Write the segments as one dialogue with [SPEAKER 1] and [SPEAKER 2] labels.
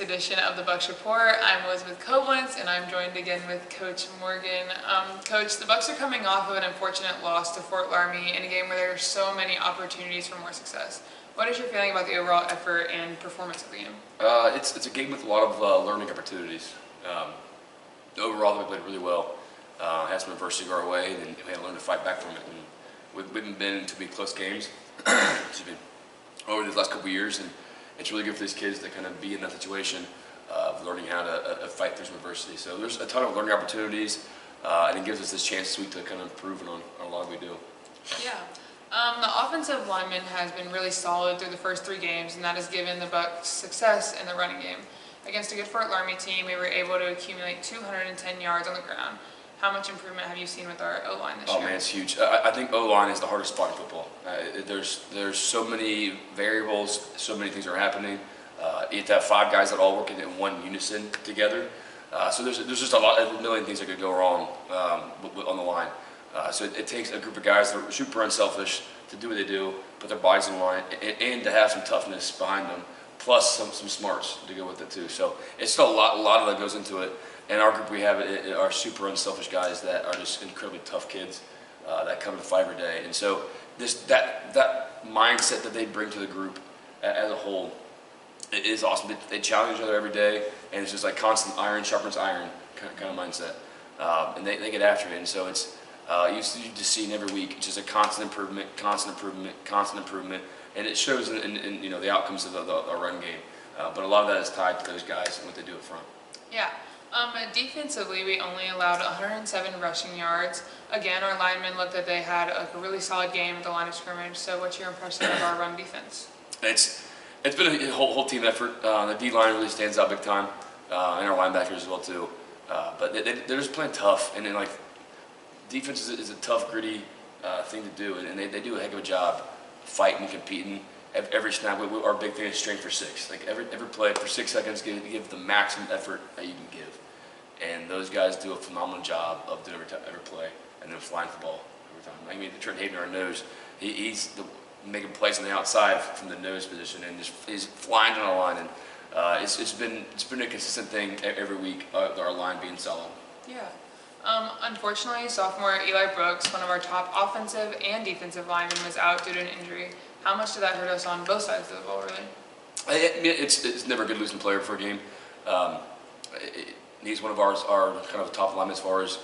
[SPEAKER 1] week's edition of the Bucks Report. I'm Elizabeth Coblentz, and I'm joined again with Coach Morgan. Coach, the Bucks are coming off of an unfortunate loss to Fort Laramie in a game where there are so many opportunities for more success. What is your feeling about the overall effort and performance of the game?
[SPEAKER 2] It's a game with a lot of learning opportunities. Overall, we played really well. Had some adversity go our way, and we had to learn to fight back from it. And we've been to be close games excuse me, over these last couple of years, and it's really good for these kids to kind of be in that situation of learning how to fight through some adversity. So there's a ton of learning opportunities, and it gives us this chance this week to kind of improve on a lot we do.
[SPEAKER 1] Yeah. The offensive lineman has been really solid through the first 3 games, and that has given the Bucks success in the running game. Against a good Fort Laramie team, we were able to accumulate 210 yards on the ground. How much improvement have you seen with our O-line this year?
[SPEAKER 2] Oh man, it's huge. I think O-line is the hardest spot in football. There's so many variables, so many things are happening. You have to have 5 guys that all work in one unison together. So there's just a million things that could go wrong on the line. So it takes a group of guys that are super unselfish to do what they do, put their bodies in line, and to have some toughness behind them, plus some smarts to go with it too. So it's still a lot of that goes into it. And our group we have are super unselfish guys that are just incredibly tough kids that come and fight every day. And so that mindset that they bring to the group as a whole is awesome. They challenge each other every day, and it's just like constant iron sharpens iron kind of mindset. And they get after it. And so it's you just see every week. It's just a constant improvement, and it shows in the outcomes of our run game. But a lot of that is tied to those guys and what they do up front.
[SPEAKER 1] Yeah. Defensively, we only allowed 107 rushing yards. Again, our linemen looked like they had a really solid game at the line of scrimmage. So what's your impression of our run defense?
[SPEAKER 2] It's been a whole team effort. The D-line really stands out big time, and our linebackers as well too. But they're just playing tough, and then like defense is a tough, gritty thing to do, and they do a heck of a job fighting and competing. Every snap, our big thing is strength for 6. Like every play for 6 seconds, give the maximum effort that you can give. And those guys do a phenomenal job of doing every play and then flying the ball every time. I mean, Trent Hayden, our nose, he's making plays on the outside from the nose position, and he's flying down the line. And it's been a consistent thing every week. Our line being solid.
[SPEAKER 1] Yeah. Unfortunately, sophomore Eli Brooks, one of our top offensive and defensive linemen, was out due to an injury. How much did that hurt us on both sides of the ball, really?
[SPEAKER 2] It's never good losing a player for a game. He's one of our kind of top linemen as far as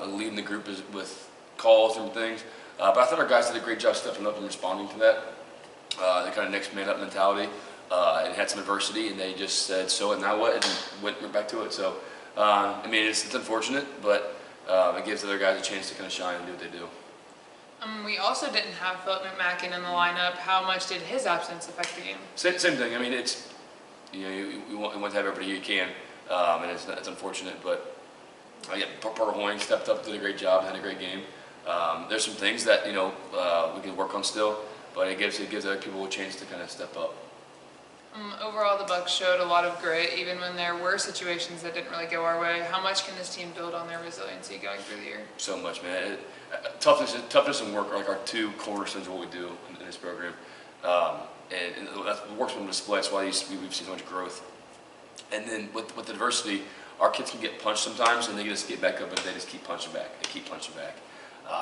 [SPEAKER 2] leading the group with calls and things. But I thought our guys did a great job stepping up and responding to that. The kind of next man up mentality, and had some adversity, and they just said, "So and now what?" and went back to it. So I mean, it's unfortunate, but it gives other guys a chance to kind of shine and do what they do.
[SPEAKER 1] We also didn't have Philip McMackin in the lineup. How much did his absence affect the game?
[SPEAKER 2] Same thing. I mean, it's you want to have everybody you can, and it's unfortunate, but Porter Hoying stepped up, did a great job, had a great game. There's some things that we can work on still, but it gives other people a chance to kind of step up.
[SPEAKER 1] Overall, the Bucks showed a lot of grit, even when there were situations that didn't really go our way. How much can this team build on their resiliency going through the year?
[SPEAKER 2] So much, man. Toughness and work are like our 2 cornerstones of what we do in this program, and that's what works on display. That's why we've seen so much growth. And then with adversity, our kids can get punched sometimes, and they just get back up and they just keep punching back. They keep punching back,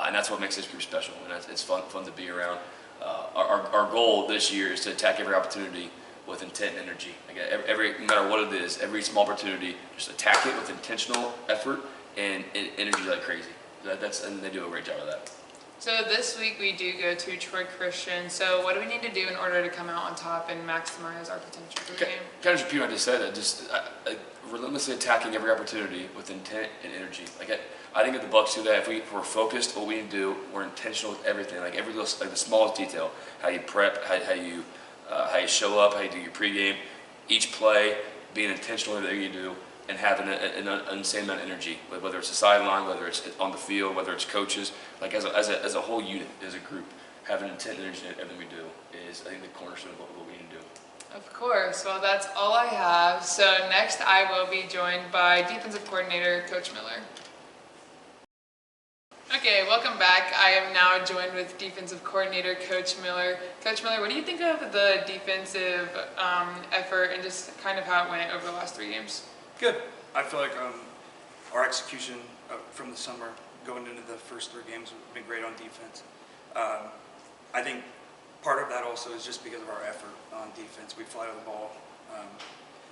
[SPEAKER 2] and that's what makes this group special. And it's fun to be around. Our goal this year is to attack every opportunity with intent and energy. Like no matter what it is, every small opportunity, just attack it with intentional effort and energy like crazy. And they do a great job of that.
[SPEAKER 1] So this week we do go to Troy Christian. So what do we need to do in order to come out on top and maximize our potential for the game?
[SPEAKER 2] Kind of repeat what I just said. Just relentlessly attacking every opportunity with intent and energy. I think if the Bucks do that, if we're focused, what we need to do, we're intentional with everything. Like the smallest detail, how you prep, how you show up, how you do your pregame, each play, being intentional in everything you do, and having an insane amount of energy, whether it's a sideline, whether it's on the field, whether it's coaches, like as a whole unit, as a group, having intent and energy in everything we do is, I think, the cornerstone of what we need to do.
[SPEAKER 1] Of course. Well, that's all I have. So next I will be joined by defensive coordinator Coach Miller. Okay, welcome back. I am now joined with defensive coordinator Coach Miller. Coach Miller, what do you think of the defensive effort and just kind of how it went over the last 3 games?
[SPEAKER 3] Good. I feel like our execution from the summer going into the first 3 games has been great on defense. I think part of that also is just because of our effort on defense. We fly to the ball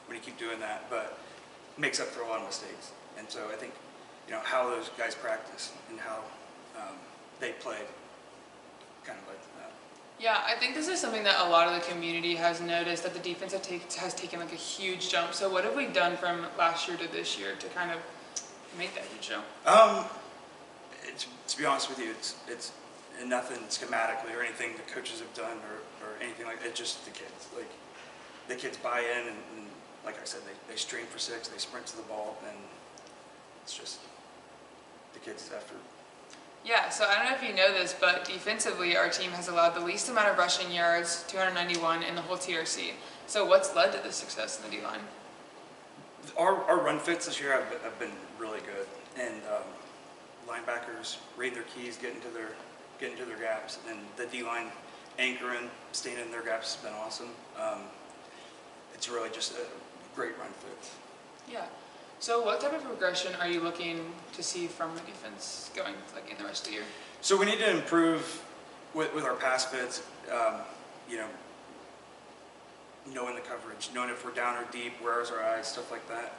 [SPEAKER 3] when you keep doing that, but it makes up for a lot of mistakes. And so I think how those guys practice and how they play, kind of like that.
[SPEAKER 1] Yeah, I think this is something that a lot of the community has noticed, that the defense has taken like a huge jump. So what have we done from last year to this year to kind of make that huge jump?
[SPEAKER 3] To be honest with you, it's nothing schematically or anything the coaches have done or anything like that. It's just the kids. Like the kids buy in and like I said, they strain for 6, they sprint to the ball, and it's just the kids' effort.
[SPEAKER 1] Yeah, so I don't know if you know this, but defensively our team has allowed the least amount of rushing yards, 291, in the whole TRC. So what's led to this success in the D-line?
[SPEAKER 3] Our run fits this year have been really good, and linebackers read their keys, get into their gaps, and the D-line anchoring, staying in their gaps has been awesome. It's really just a great run fit.
[SPEAKER 1] Yeah. So what type of progression are you looking to see from the defense going like in the rest of the year?
[SPEAKER 3] So we need to improve with our pass fits, knowing the coverage, knowing if we're down or deep, where's our eyes, stuff like that,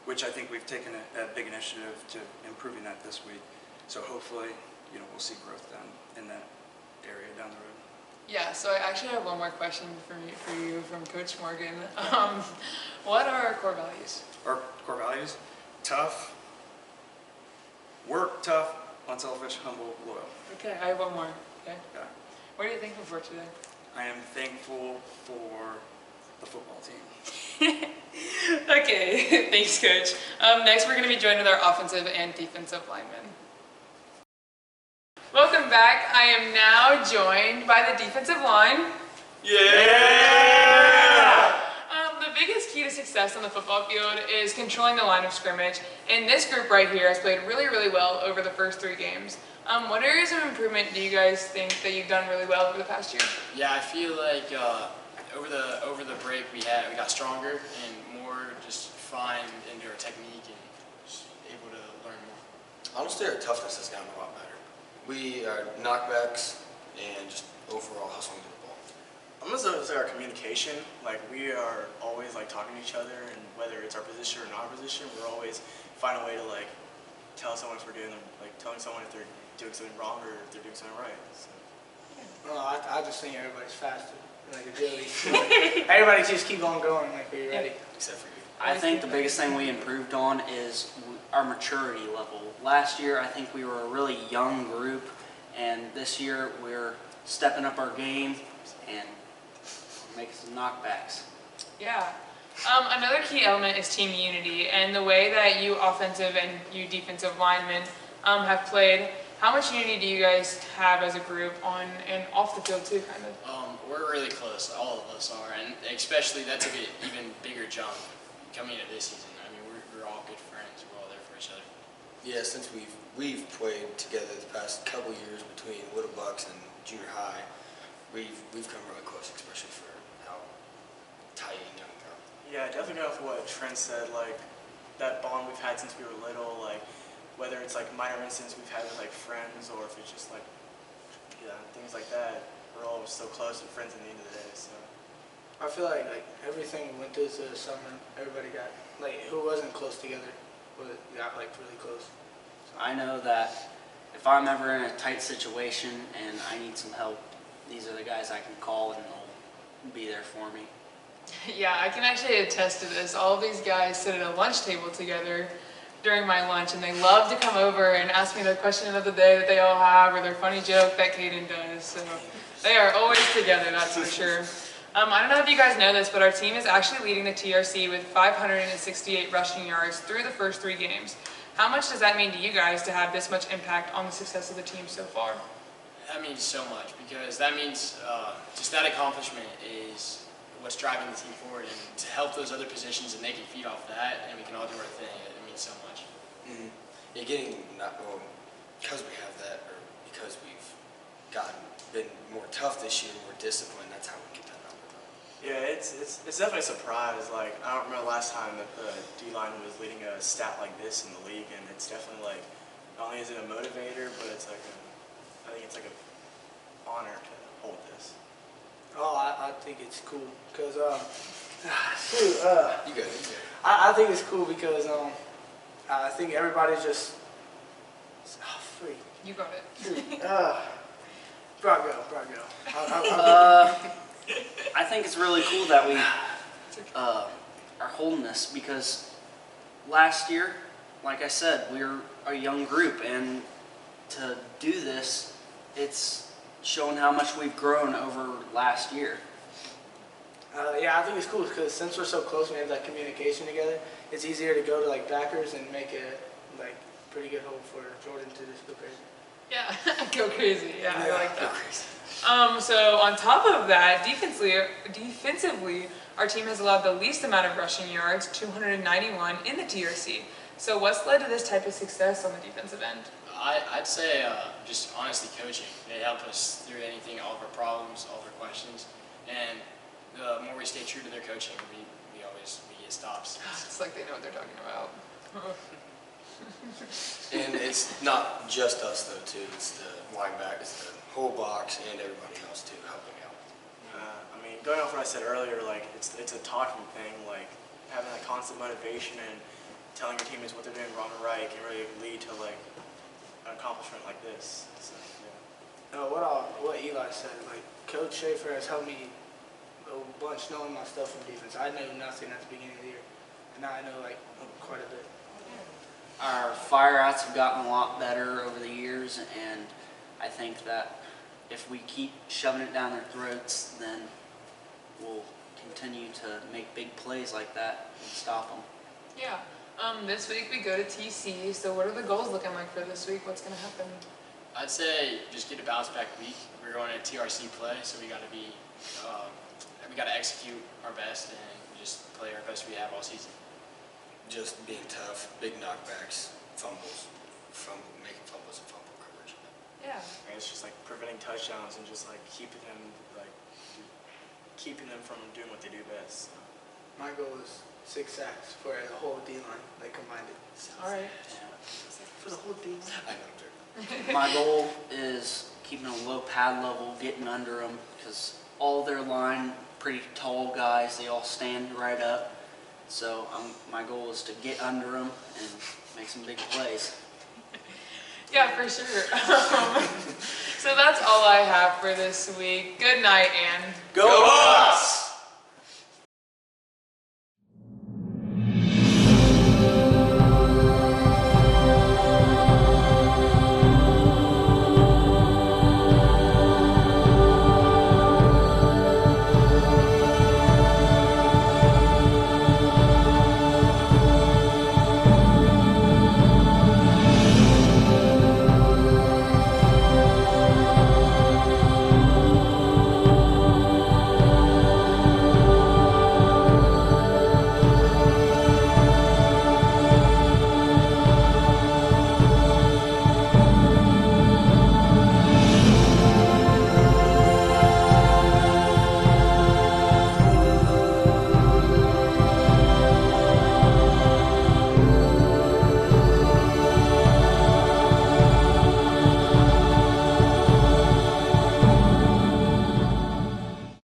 [SPEAKER 3] which I think we've taken a big initiative to improving that this week. So hopefully, we'll see growth down in that area down the road.
[SPEAKER 1] Yeah, so I actually have one more question for you from Coach Morgan. What are our core values?
[SPEAKER 3] Our core values: tough, work tough, unselfish, humble, loyal.
[SPEAKER 1] Okay, I have one more. Okay.
[SPEAKER 3] Okay.
[SPEAKER 1] What are you thankful for today?
[SPEAKER 3] I am thankful for the football team.
[SPEAKER 1] Okay, thanks, Coach. Next, we're going to be joined with our offensive and defensive linemen. Welcome back. I am now joined by the defensive line.
[SPEAKER 3] Yeah!
[SPEAKER 1] The biggest key to success on the football field is controlling the line of scrimmage, and this group right here has played really, really well over the first 3 games. What areas of improvement do you guys think that you've done really well over the past year?
[SPEAKER 4] Yeah, I feel like over the break we got stronger and more just fine into our technique and just able to learn more.
[SPEAKER 5] Honestly, our toughness has gotten a lot better. We are knockbacks and just overall hustling to the ball.
[SPEAKER 6] I'm gonna say our communication. Like we are always like talking to each other, and whether it's our position or not our position, we're always find a way to like tell someone if we're doing telling someone if they're doing something wrong or if they're doing something right. So.
[SPEAKER 7] Well, I just think everybody's faster. Like agility. Everybody just keep on going. Like we're ready.
[SPEAKER 6] Except for you.
[SPEAKER 8] I think the biggest thing we improved on is our maturity level. Last year, I think we were a really young group, and this year we're stepping up our game and making some knockbacks.
[SPEAKER 1] Yeah. Another key element is team unity, and the way that you offensive and you defensive linemen have played. How much unity do you guys have as a group on and off the field too, kind of?
[SPEAKER 4] We're really close, all of us are, and especially that took an even bigger jump coming into this season. I mean, we're all good friends. We're all there for each other.
[SPEAKER 5] Yeah, since we've played together the past couple years between Little Bucks and junior high, we've come really close, especially for how tight and young we are.
[SPEAKER 6] Yeah, definitely go off what Trent said. Like that bond we've had since we were little. Like whether it's like minor incidents we've had with like friends, or if it's just like things like that. We're all so close and friends at the end of the day. So.
[SPEAKER 7] I feel like everything we went through this summer, everybody got who wasn't close together, got really close. So.
[SPEAKER 8] I know that if I'm ever in a tight situation and I need some help, these are the guys I can call and they'll be there for me.
[SPEAKER 1] Yeah, I can actually attest to this. All of these guys sit at a lunch table together during my lunch, and they love to come over and ask me the question of the day that they all have, or their funny joke that Caden does. So they are always together, that's for sure. I don't know if you guys know this, but our team is actually leading the TRC with 568 rushing yards through the first 3 games. How much does that mean to you guys to have this much impact on the success of the team so far?
[SPEAKER 4] That means so much, because that means just that accomplishment is what's driving the team forward, and to help those other positions and they can feed off that and we can all do our thing, it means so much.
[SPEAKER 5] Mm-hmm. Yeah, getting because we have that, or because we've been more tough this year, more disciplined, that's how we get that number.
[SPEAKER 6] Yeah, it's definitely a surprise. Like, I don't remember last time that the D-line was leading a stat like this in the league, and it's definitely like, not only is it a motivator, but it's like I think it's like an honor to hold this.
[SPEAKER 7] Oh, I think it's cool because
[SPEAKER 5] You got it.
[SPEAKER 7] I think it's cool because I think everybody's just free.
[SPEAKER 1] You got it.
[SPEAKER 7] Bravo.
[SPEAKER 8] I think it's really cool that we are holding this because last year, like I said, we were a young group, and to do this, it's showing how much we've grown over last year.
[SPEAKER 7] Yeah, I think it's cool because since we're so close, we have that communication together. It's easier to go to like backers and make a like pretty good hope for Jordan to just go crazy.
[SPEAKER 1] Yeah, go crazy. Yeah, I like that. So on top of that, defensively, our team has allowed the least amount of rushing yards, 291 in the TRC. So what's led to this type of success on the defensive end?
[SPEAKER 4] I'd say just honestly coaching. They help us through anything, all of our problems, all of our questions, and the more we stay true to their coaching, we get stops.
[SPEAKER 1] It's like they know what they're talking about.
[SPEAKER 5] And it's not just us though too, it's the linebackers, the whole box, and everybody else too, helping out.
[SPEAKER 6] I mean, going off what I said earlier, like it's a talking thing, like having that constant motivation and telling your teammates what they're doing wrong or right can really lead to like an accomplishment like this. So, yeah.
[SPEAKER 7] What Eli said, like Coach Schaefer has helped me a bunch knowing my stuff from defense. I knew nothing at the beginning of the year, and now I know like quite a bit.
[SPEAKER 8] Our fire outs have gotten a lot better over the years, and I think that if we keep shoving it down their throats, then we'll continue to make big plays like that and stop them.
[SPEAKER 1] Yeah. This week we go to TC. So what are the goals looking like for this week? What's going to happen?
[SPEAKER 4] I'd say just get a bounce back week. We're going to TRC play, so we got to execute our best and just play our best we have all season.
[SPEAKER 5] Just being tough, big knockbacks, making fumbles and fumble coverage.
[SPEAKER 1] Yeah.
[SPEAKER 6] And it's just like preventing touchdowns and just like keeping them from doing what they do best. So.
[SPEAKER 7] My goal is 6 sacks for the whole D-line, like combined.
[SPEAKER 1] All right.
[SPEAKER 7] For the whole D-line.
[SPEAKER 5] I know,
[SPEAKER 8] My goal is keeping a low pad level, getting under them, because all their line, pretty tall guys, they all stand right up. So my goal is to get under them and make some big plays.
[SPEAKER 1] Yeah, for sure. So that's all I have for this week. Good night, and
[SPEAKER 8] Go Bucks!